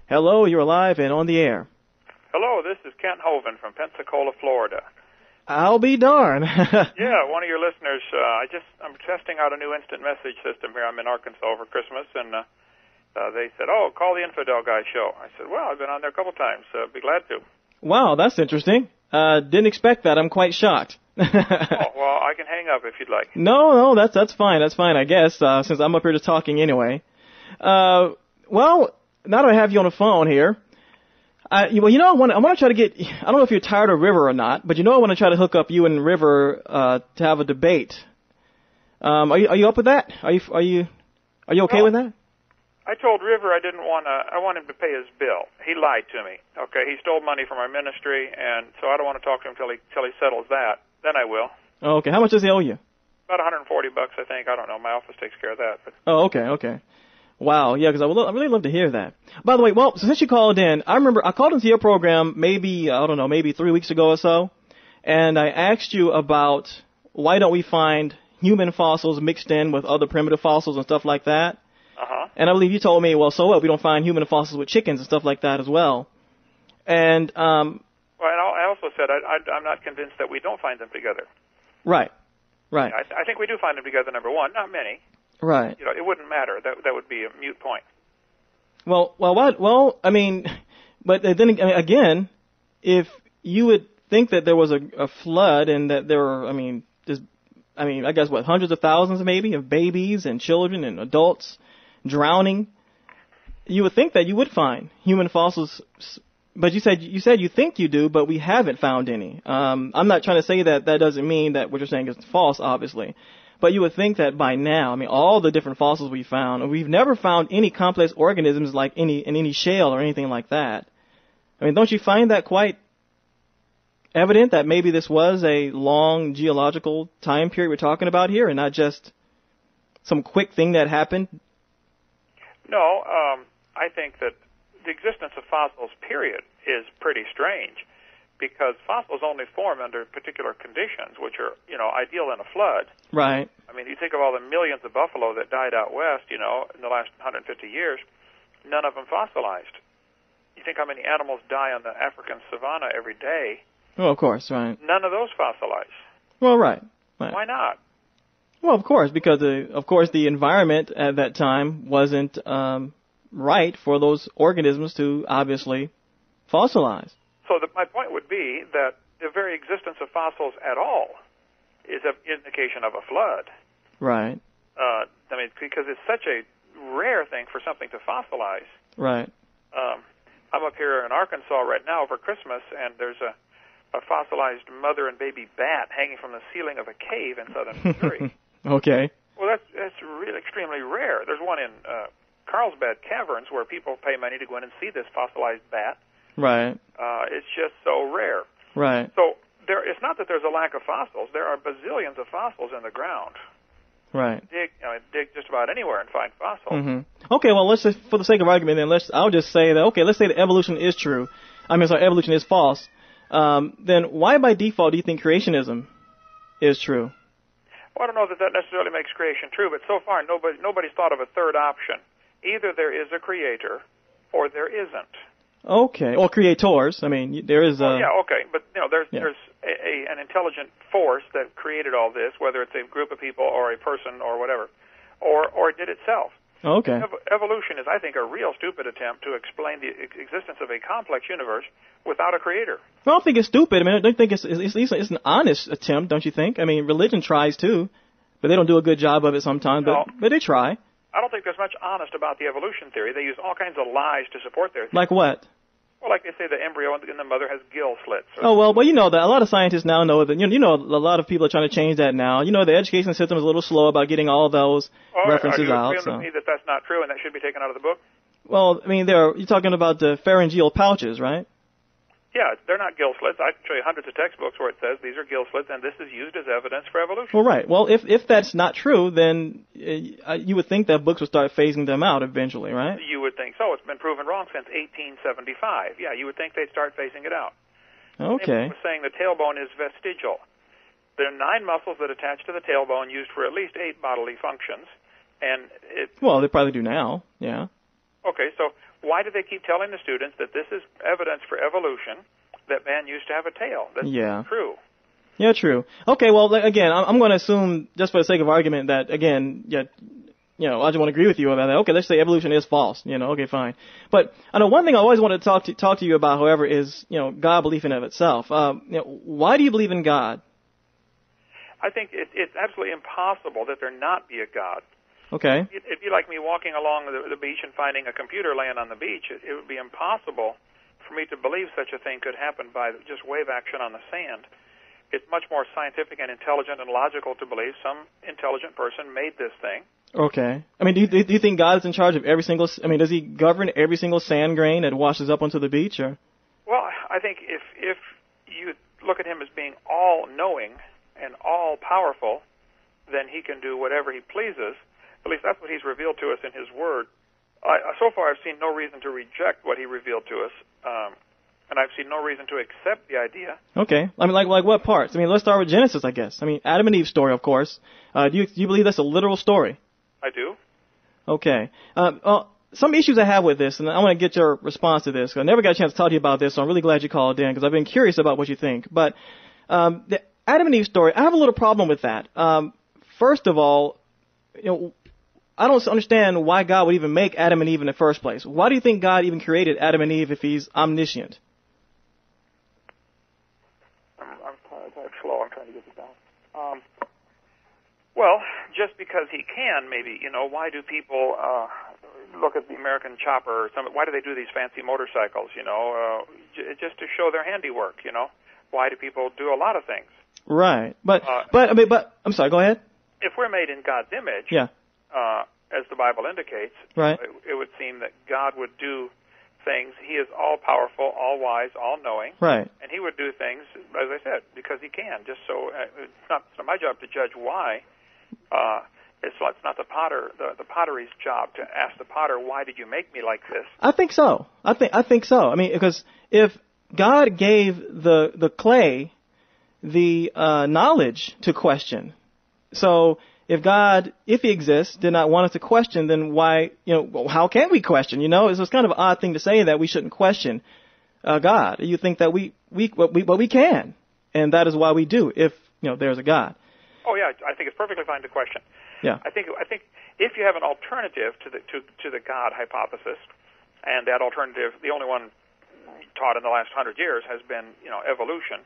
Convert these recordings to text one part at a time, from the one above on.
Hello, you're alive and on the air. Hello, this is Kent Hovind from Pensacola, Florida. I'll be darned. Yeah, one of your listeners, I'm testing out a new instant message system here. I'm in Arkansas over Christmas, and they said, oh, call the Infidel Guy show. I said, well, I've been on there a couple times, so be glad to. Wow, that's interesting. Didn't expect that. I'm quite shocked. Oh, well, I can hang up if you'd like. No, that's fine. That's fine, I guess, since I'm up here just talking anyway. Well, now that I have you on the phone here, I want to try to get, I don't know if you're tired of River or not, but I want to try to hook up you and River to have a debate. Are you up with that? Are you okay with that? I told River I want him to pay his bill. He lied to me. Okay, he stole money from our ministry, and so I don't want to talk to him till he settles that. Then I will. Oh, okay. How much does he owe you? About $140, I think. I don't know. My office takes care of that. But. Oh, okay. Wow, yeah, because I really love to hear that. By the way, well, since you called in, I remember I called into your program maybe 3 weeks ago or so, and I asked you about why don't we find human fossils mixed in with other primitive fossils and stuff like that. Uh-huh. And I believe you told me, well, so what? We don't find human fossils with chickens and stuff like that as well. And well, and I also said I'm not convinced that we don't find them together. Right. I think we do find them together. Number one, not many. Right. It wouldn't matter. That would be a moot point. Well, I mean, but then again, if you would think that there was a flood and that there were, I guess hundreds of thousands maybe of babies and children and adults drowning, you would think that you would find human fossils. But you said you think you do, but we haven't found any. I'm not trying to say that doesn't mean that what you're saying is false, obviously. But you would think that by now, all the different fossils we found, and we've never found any complex organisms like in any shale or anything like that. Don't you find that quite evident that maybe this was a long geological time period we're talking about here and not just some quick thing that happened? No, I think that the existence of fossils, period, is pretty strange because fossils only form under particular conditions, which are, ideal in a flood. Right. You think of all the millions of buffalo that died out west, in the last 150 years, none of them fossilized. You think how many animals die on the African savanna every day. Oh, of course, right. None of those fossilize. Well, right. Why not? Well, of course, because the environment at that time wasn't right for those organisms to obviously fossilize. So my point would be that the very existence of fossils at all is an indication of a flood. Right. Because it's such a rare thing for something to fossilize. Right. I'm up here in Arkansas right now over Christmas, and there's a fossilized mother and baby bat hanging from the ceiling of a cave in southern Missouri. Okay. Well, that's really extremely rare. There's one in Carlsbad Caverns where people pay money to go in and see this fossilized bat. Right. It's just so rare. Right. So it's not that there's a lack of fossils. There are bazillions of fossils in the ground. Right. Dig just about anywhere and find fossils. Mm-hmm. Okay, well, let's just, for the sake of argument, then I'll just say that, okay, let's say that evolution is true. Evolution is false. Then why by default do you think creationism is true? Well, I don't know that necessarily makes creation true, but so far nobody's thought of a third option. Either there is a creator or there isn't. Okay. Or creators. There is a... yeah, okay. But, there's an intelligent force that created all this, whether it's a group of people or a person or whatever, or it did itself. Okay. Evolution is, I think, a real stupid attempt to explain the existence of a complex universe without a creator. Well, I don't think it's stupid. I don't think it's an honest attempt, don't you think? Religion tries too, but they don't do a good job of it sometimes, but they try. I don't think there's much honest about the evolution theory. They use all kinds of lies to support their theory. Like what? Well, like they say the embryo in the mother has gill slits. Oh, well, you know that. A lot of scientists now know that. A lot of people are trying to change that now. The education system is a little slow about getting all those references out. Are you agreeing with me that that's not true and that should be taken out of the book? Well, you're talking about the pharyngeal pouches, right? Yeah, they're not gill slits. I can show you hundreds of textbooks where it says these are gill slits, and this is used as evidence for evolution. Well, right. Well, if that's not true, then you would think that books would start phasing them out eventually, right? You would think so. It's been proven wrong since 1875. Yeah, you would think they'd start phasing it out. Okay. They were saying the tailbone is vestigial. There are 9 muscles that attach to the tailbone used for at least 8 bodily functions, and Well, they probably do now, yeah. Okay, so why do they keep telling the students that this is evidence for evolution, that man used to have a tail? That's true. Yeah, true. Okay, well, again, I'm going to assume, just for the sake of argument, that, again, I just want to agree with you about that. Okay, let's say evolution is false. Okay, fine. But I know one thing I always wanted to talk to you about, however, is, God belief in and of itself. Why do you believe in God? I think it's absolutely impossible that there not be a God. Okay. It'd be like me walking along the beach and finding a computer laying on the beach. It would be impossible for me to believe such a thing could happen by just wave action on the sand. It's much more scientific and intelligent and logical to believe some intelligent person made this thing. Okay. I mean, do you think God is in charge of every single? I mean, does He govern every single sand grain that washes up onto the beach, or? Well, I think if you look at Him as being all-knowing and all-powerful, then He can do whatever He pleases. At least that's what He's revealed to us in His Word. So far, I've seen no reason to reject what He revealed to us. And I've seen no reason to accept the idea. Okay. I mean, like what parts? I mean, let's start with Genesis, I guess. I mean, Adam and Eve's story, of course. Do you believe that's a literal story? I do. Okay. Some issues I have with this, and I want to get your response to this, because I never got a chance to talk to you about this, so I'm really glad you called in, because I've been curious about what you think. But the Adam and Eve story, I have a little problem with that. First of all, I don't understand why God would even make Adam and Eve in the first place. Why do you think God even created Adam and Eve if He's omniscient? I'm slow. I'm trying to get this down. Well, just because He can, maybe. Why do people look at the American chopper or something? Why do they do these fancy motorcycles? Just to show their handiwork. Why do people do a lot of things? Right. But I'm sorry. Go ahead. If we're made in God's image, as the Bible indicates, right, it would seem that God would do things. He is all-powerful, all-wise, all-knowing. Right. And He would do things, as I said, because He can. Just so it's not my job to judge why. It's not the pottery's job to ask the potter, why did you make me like this? I think so. I think so. I mean, because if God gave the clay the knowledge to question, so if God, if He exists, did not want us to question, then why, how can we question? It's kind of an odd thing to say that we shouldn't question God. You think that we can, and that is why we do if, there's a God. Oh yeah, I think it's perfectly fine to question. Yeah. I think if you have an alternative to the God hypothesis, and that alternative, the only one taught in the last 100 years, has been, evolution,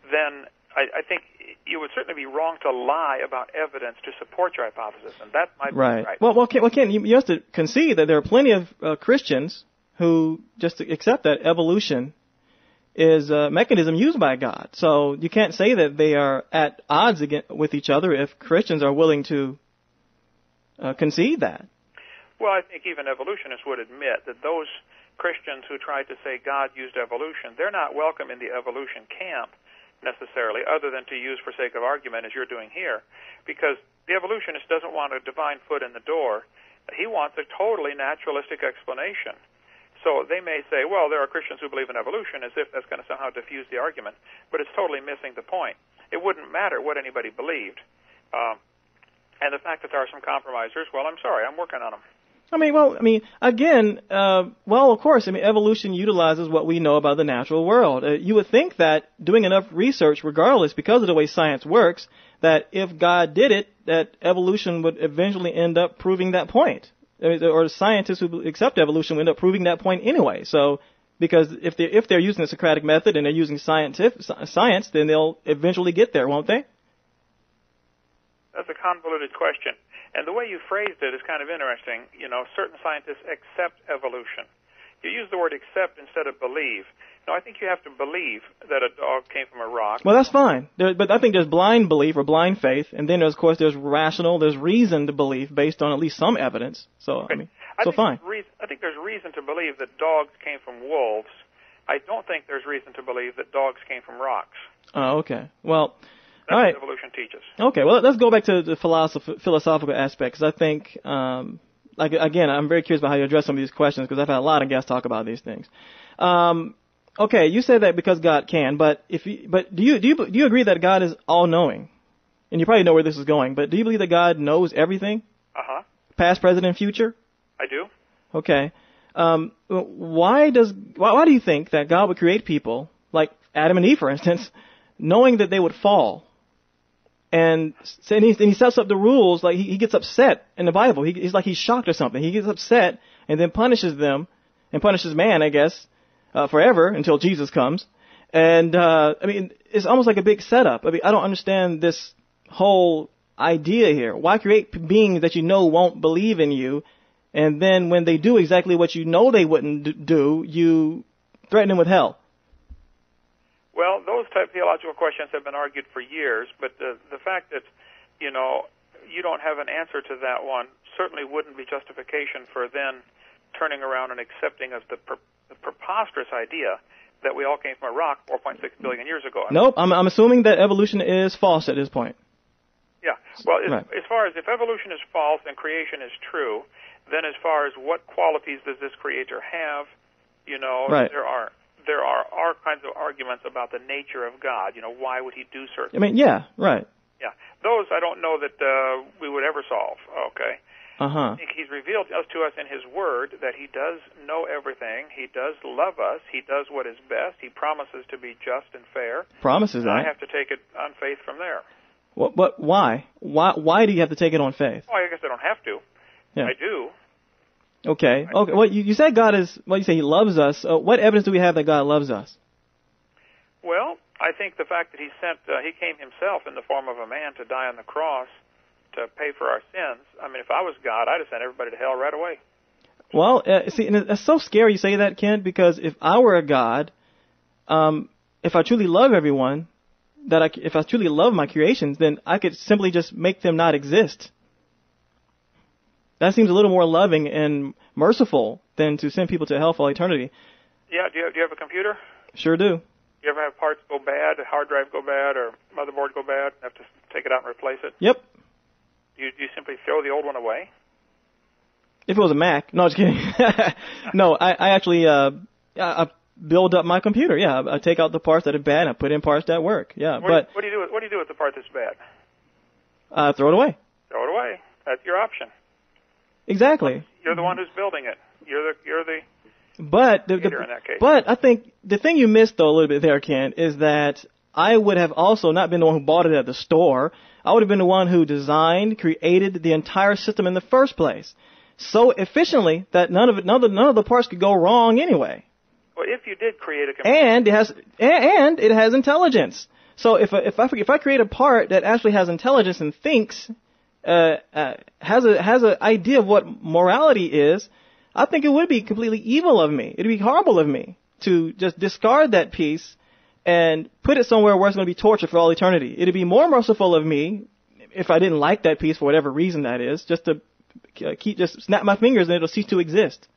then I think you would certainly be wrong to lie about evidence to support your hypothesis, and that might be right. Well, Ken, you have to concede that there are plenty of Christians who just accept that evolution is a mechanism used by God. So you can't say that they are at odds with each other if Christians are willing to concede that. Well, I think even evolutionists would admit that those Christians who tried to say God used evolution, they're not welcome in the evolution camp necessarily, other than to use for sake of argument as you're doing here, because the evolutionist doesn't want a divine foot in the door. He wants a totally naturalistic explanation. So they may say, well, there are Christians who believe in evolution, as if that's going to somehow diffuse the argument, but it's totally missing the point. It wouldn't matter what anybody believed. And the fact that there are some compromisers, well, I'm sorry, I'm working on them. Again, of course, evolution utilizes what we know about the natural world. You would think that doing enough research, regardless, because of the way science works, that if God did it, that evolution would eventually end up proving that point. Or the scientists who accept evolution would end up proving that point anyway. So, because if they're using the Socratic method and they're using science, then they'll eventually get there, won't they? That's a convoluted question. And the way you phrased it is kind of interesting. Certain scientists accept evolution. You use the word accept instead of believe. No, I think you have to believe that a dog came from a rock. Well, that's fine. But I think there's blind belief or blind faith, and then of course there's reason to believe based on at least some evidence. So, okay. Fine. I think there's reason to believe that dogs came from wolves. I don't think there's reason to believe that dogs came from rocks. Oh, okay. Well, that's all right. What evolution teaches. Okay, well, let's go back to the philosophical aspect, because I think, again, I'm very curious about how you address some of these questions, because I've had a lot of guests talk about these things. Okay, you say that because God can, but do you agree that God is all-knowing? And you probably know where this is going, but do you believe that God knows everything? Uh-huh. Past, present, and future? I do. Okay. Why do you think that God would create people like Adam and Eve, for instance, knowing that they would fall? And he sets up the rules, like he gets upset in the Bible. He's like he's shocked or something. He gets upset and then punishes them and punishes man, I guess, forever until Jesus comes. And, it's almost like a big setup. I don't understand this whole idea here. Why create beings that you know won't believe in you, and then when they do exactly what you know they wouldn't do, you threaten them with hell? Well, those type of theological questions have been argued for years, but the fact that, you don't have an answer to that one certainly wouldn't be justification for then turning around and accepting as the preposterous idea that we all came from a rock 4.6 billion years ago. Nope, I'm assuming that evolution is false at this point. Yeah, well, Right. As far as if evolution is false and creation is true, then as far as what qualities does this creator have, Right. there are all kinds of arguments about the nature of God. Why would he do certain Yeah, right. Yeah, those I don't know that we would ever solve, okay? Uh-huh. I think he's revealed to us in his word that he does know everything. He does love us. He does what is best. He promises to be just and fair. Promises, I right? have to take it on faith from there. But why? Why do you have to take it on faith? Well, I guess I don't have to. Yeah. I do. Okay. Well, you said God is, you say he loves us. What evidence do we have that God loves us? Well, I think the fact that he came himself in the form of a man to die on the cross to pay for our sins. If I was God, I'd have sent everybody to hell right away. Well, and it's so scary you say that, Kent, because if I were a God, if I truly love everyone, if I truly love my creations, then I could simply just make them not exist. That seems a little more loving and merciful than to send people to hell for all eternity. Yeah, do you have a computer? Sure do. You ever have parts go bad, a hard drive go bad, or motherboard go bad, have to take it out and replace it? Yep. You simply throw the old one away? If it was a Mac. No, just kidding. No, I actually I build up my computer. Yeah, I take out the parts that are bad and I put in parts that work. Yeah, what do you do with the part that's bad? Throw it away. Throw it away. That's your option. Exactly. You're the one who's building it. You're the But in that case. But I think the thing you missed though a little bit there, Ken, is that I would have also not been the one who bought it at the store. I would have been the one who designed, created the entire system in the first place, so efficiently that none of the parts could go wrong anyway. Well, if you did create a computer, and it has intelligence. So if I create a part that actually has intelligence and thinks, has an idea of what morality is, I think it would be completely evil of me. It'd be horrible of me to just discard that piece and put it somewhere where it's going to be torture for all eternity. It'd be more merciful of me if I didn't like that piece for whatever reason that is, just to just snap my fingers and it'll cease to exist.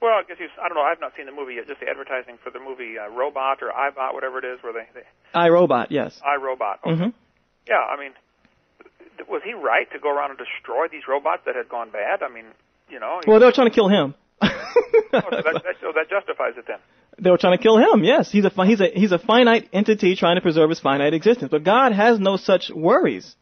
Well, I guess I don't know. I've not seen the movie yet. Just the advertising for the movie Robot or iBot, whatever it is, where they iRobot, yes. iRobot. Okay. Mm-hmm. Yeah, was he right to go around and destroy these robots that had gone bad? Well, they were trying to kill him. So that justifies it then. They were trying to kill him. Yes, he's a finite entity trying to preserve his finite existence. But God has no such worries.